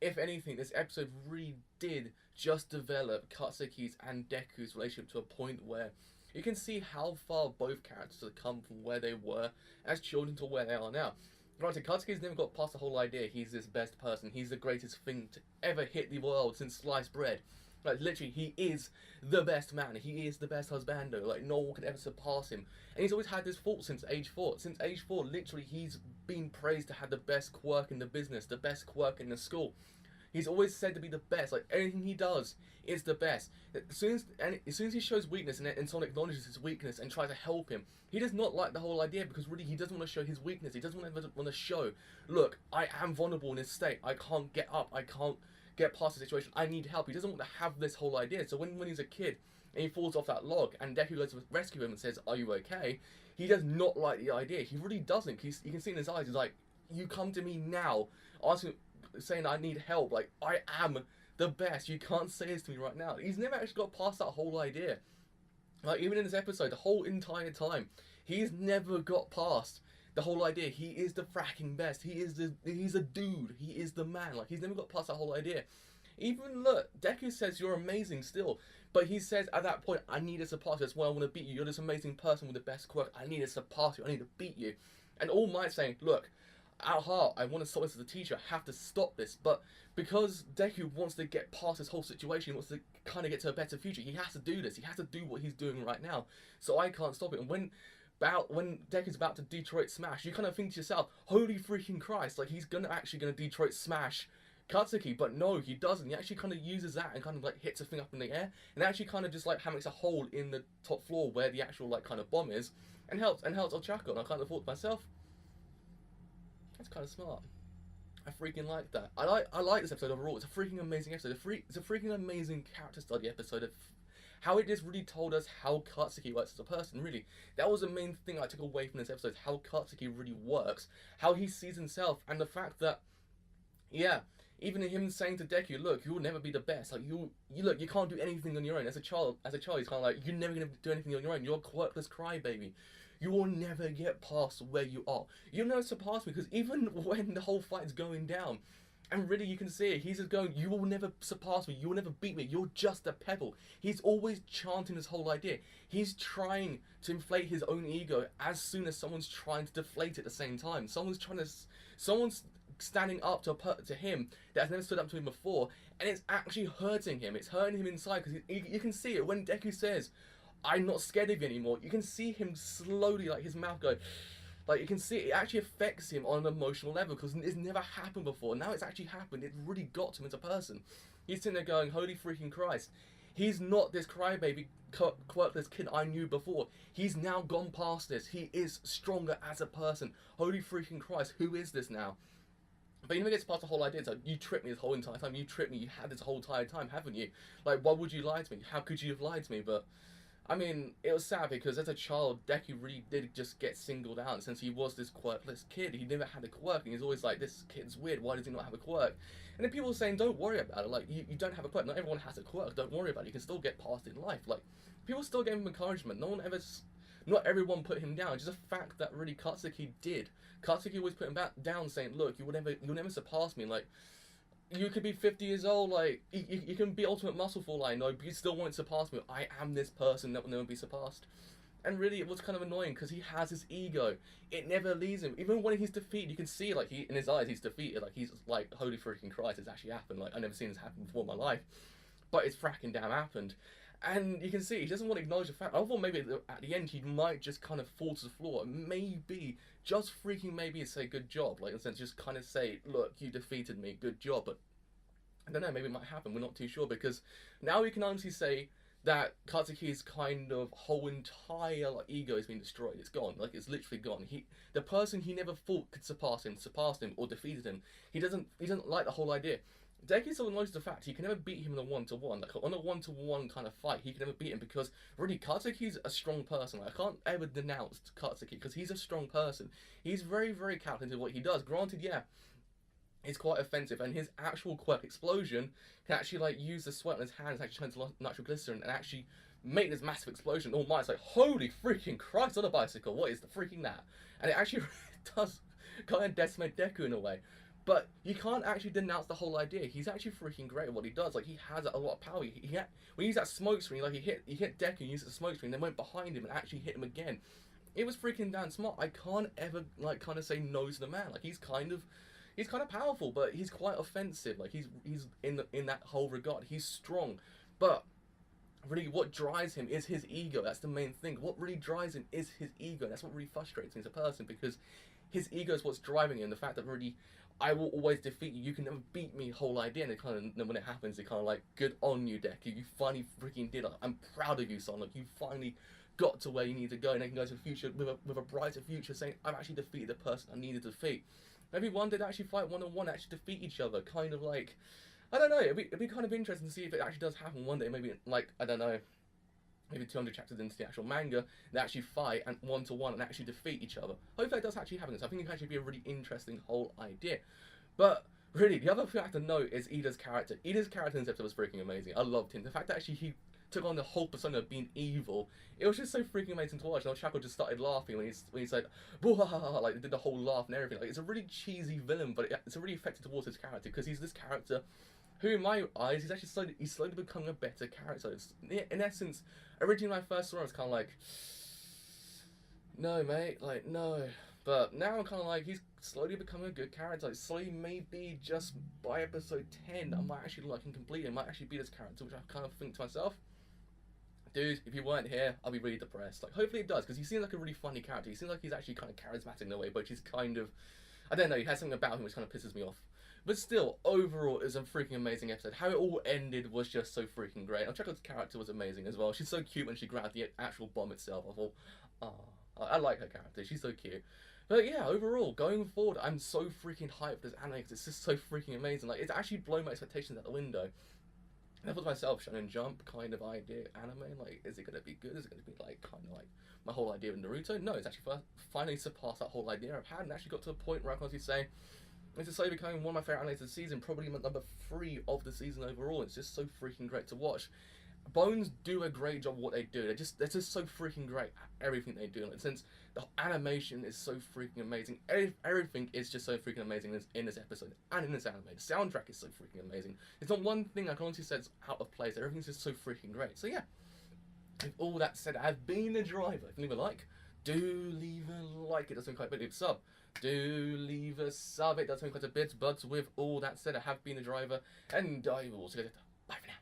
if anything, this episode really did just develop Katsuki's and Deku's relationship to a point where you can see how far both characters have come from where they were as children to where they are now. Granted, Katsuki's never got past the whole idea he's this best person, he's the greatest thing to ever hit the world since sliced bread. Like, literally, he is the best man. He is the best husbando. Like, no one could ever surpass him. And he's always had this fault since age 4. Since age 4, literally, he's been praised to have the best quirk in the business, the best quirk in the school. He's always said to be the best. Like, anything he does is the best. As soon as he shows weakness and someone acknowledges his weakness and tries to help him, he does not like the whole idea, because really he doesn't want to show his weakness. He doesn't want to show, look, I am vulnerable in this state. I can't get up. I can't get past the situation. I need help. He doesn't want to have this whole idea. So when he's a kid and he falls off that log and Deku goes to rescue him and says, are you okay? He does not like the idea. He really doesn't. You can see in his eyes, he's like, you come to me now asking, saying I need help. Like, I am the best. You can't say this to me right now. He's never actually got past that whole idea. Like, even in this episode, the whole entire time, he's never got past the whole idea. He is the fracking best. He's a dude. He is the man. Like, he's never got past that whole idea. Even, look, Deku says you're amazing still, but he says at that point, I need to surpass you. That's why I want to beat you. You're this amazing person with the best quirk. I need to surpass you. I need to beat you. And All Might's saying, look, at heart, I want to stop this as a teacher. I have to stop this. But because Deku wants to get past this whole situation, he wants to kind of get to a better future, he has to do this. He has to do what he's doing right now. So I can't stop it. And when Deku's about to Detroit Smash, you kind of think to yourself, holy freaking Christ, like, he's actually gonna Detroit Smash Katsuki, but no, he doesn't. He actually kind of uses that and kind of like hits a thing up in the air, and actually kind of just like hammers a hole in the top floor where the actual like kind of bomb is, and helps Ochako. And I kind of thought to myself, that's kind of smart. I freaking like that. I like this episode overall. It's a freaking amazing episode. It's a freaking amazing character study episode of how it just really told us how Katsuki works as a person, really. That was the main thing I took away from this episode, how Katsuki really works, how he sees himself, and the fact that, yeah, even him saying to Deku, look, you'll never be the best. Like, you look, you can't do anything on your own. As a child, he's kind of like, you're never going to do anything on your own. You're a quirkless crybaby. You will never get past where you are. You'll never surpass me, because even when the whole fight's going down, and really you can see it, he's just going, you will never surpass me, you will never beat me, you're just a pebble. He's always chanting this whole idea. He's trying to inflate his own ego as soon as someone's trying to deflate it at the same time. Someone's standing up to him that has never stood up to him before, and it's actually hurting him. It's hurting him inside, because you can see it when Deku says, I'm not scared of you anymore. You can see him slowly, like, his mouth go, like, you can see it actually affects him on an emotional level, because it's never happened before. Now it's actually happened. It really got to him as a person. He's sitting there going, holy freaking Christ. He's not this crybaby, quirkless kid I knew before. He's now gone past this. He is stronger as a person. Holy freaking Christ, who is this now? But he never gets past the whole idea. It's like, you tricked me this whole entire time. You tricked me. You had this whole entire time, haven't you? Like, why would you lie to me? How could you have lied to me? But I mean, it was sad, because as a child, Deku really did just get singled out, since he was this quirkless kid. He never had a quirk, and he's always like, this kid's weird, why does he not have a quirk? And then people were saying, don't worry about it, like, you don't have a quirk, not everyone has a quirk, don't worry about it, you can still get past it in life. Like, people still gave him encouragement, not everyone put him down, just a fact that really Katsuki did. Katsuki always put him down, saying, look, you'll never surpass me, like, you could be 50 years old, like, you can be ultimate muscle for all I know, but you still won't surpass me. I am this person that will never be surpassed. And really, it was kind of annoying, because he has his ego. It never leaves him. Even when he's defeated, you can see, like, in his eyes, he's defeated. Like, he's like, holy freaking Christ, it's actually happened. Like, I've never seen this happen before in my life. But it's fracking damn happened. And you can see, he doesn't want to acknowledge the fact. I thought maybe at the end, he might just kind of fall to the floor. And maybe, just freaking maybe, say, good job. Like, in a sense, just kind of say, look, you defeated me, good job. But I don't know, maybe it might happen, we're not too sure, because now we can honestly say that Katsuki's kind of whole entire like ego has been destroyed. It's gone, like, it's literally gone. The person he never thought could surpass him or defeated him. He doesn't like the whole idea. Deku still acknowledges the fact he can never beat him in a one-to-one, like on a one-to-one kind of fight. He can never beat him, because really Katsuki's a strong person. Like, I can't ever denounce Katsuki, because he's a strong person. He's very, very calculated what he does. Granted, yeah, it's quite offensive, and his actual quirk explosion can actually like use the sweat on his hands, actually turn to natural glycerin, and actually make this massive explosion. All Might's like, holy freaking Christ on a bicycle, what is the freaking that? And it actually does kind of decimate Deku in a way. But you can't actually denounce the whole idea. He's actually freaking great at what he does. Like, he has a lot of power. When he used that smoke screen, like, he hit Deku and used the smoke screen, then went behind him and actually hit him again. It was freaking damn smart. I can't ever, like, kind of say no to the man. Like, he's kind of powerful, but he's quite offensive. Like, he's in that whole regard. He's strong, but really what drives him is his ego. That's the main thing. What really drives him is his ego. That's what really frustrates me as a person, because his ego is what's driving him. The fact that really, I will always defeat you. You can never beat me. Whole idea. And it kind of, when it happens, it kind of like, good on you, Deku. You finally freaking did it. I'm proud of you, son. Like, you finally got to where you need to go, and they can go to the future with a brighter future, saying, I've actually defeated the person I needed to defeat. Everyone did actually fight one-on-one, actually defeat each other. Kind of like, I don't know. It'd be kind of interesting to see if it actually does happen one day. Maybe like, I don't know, maybe 200 chapters into the actual manga, they actually fight and one-to-one and actually defeat each other. Hopefully that does actually happen. So I think it can actually be a really interesting whole idea. But really, the other thing I have to note is Ida's character. Ida's character in this episode was freaking amazing. I loved him. The fact that actually he took on the whole persona of being evil, it was just so freaking amazing to watch. And Chaco just started laughing when he said, "Boo-ha-ha-ha," like, did the whole laugh and everything. Like, it's a really cheesy villain, but it's a really effective towards his character, because he's this character who, in my eyes, he's slowly becoming a better character. It's, in essence, originally when I first saw him, I was kind of like, no, mate, like, no. But now I'm kind of like, he's slowly becoming a good character. Like, slowly, maybe just by episode 10, I might actually like him completely. I might actually be this character, which I kind of think to myself, dude, if you weren't here, I'll be really depressed. Like, hopefully it does, because he seems like a really funny character. He seems like he's actually kind of charismatic in a way, but he's kind of, I don't know, he has something about him which kind of pisses me off. But still, overall, it was a freaking amazing episode. How it all ended was just so freaking great. And Chaco's character was amazing as well. She's so cute when she grabbed the actual bomb itself. I thought, oh, I like her character. She's so cute. But yeah, overall, going forward, I'm so freaking hyped for this anime, because it's just so freaking amazing. Like, it's actually blown my expectations out the window. And I thought to myself, Shonen Jump kind of idea anime, like, is it going to be good? Is it going to be like, kind of like my whole idea of Naruto? No, it's actually finally surpassed that whole idea I've had, and actually got to a point where I can honestly say, it's slowly becoming one of my favourite animes of the season, probably number 3 of the season overall. It's just so freaking great to watch. Bones do a great job of what they do. They're just so freaking great at everything they do. And since the animation is so freaking amazing, everything is just so freaking amazing in this episode and in this anime. The soundtrack is so freaking amazing. It's not one thing I can honestly say it's out of place. Everything's just so freaking great. So yeah, with all that said, I've been a driver. If you leave a like, do leave a like. It doesn't quite a bit. Sub. Do leave a sub. It doesn't quite a bit. But with all that said, I have been a driver, and I will see you later.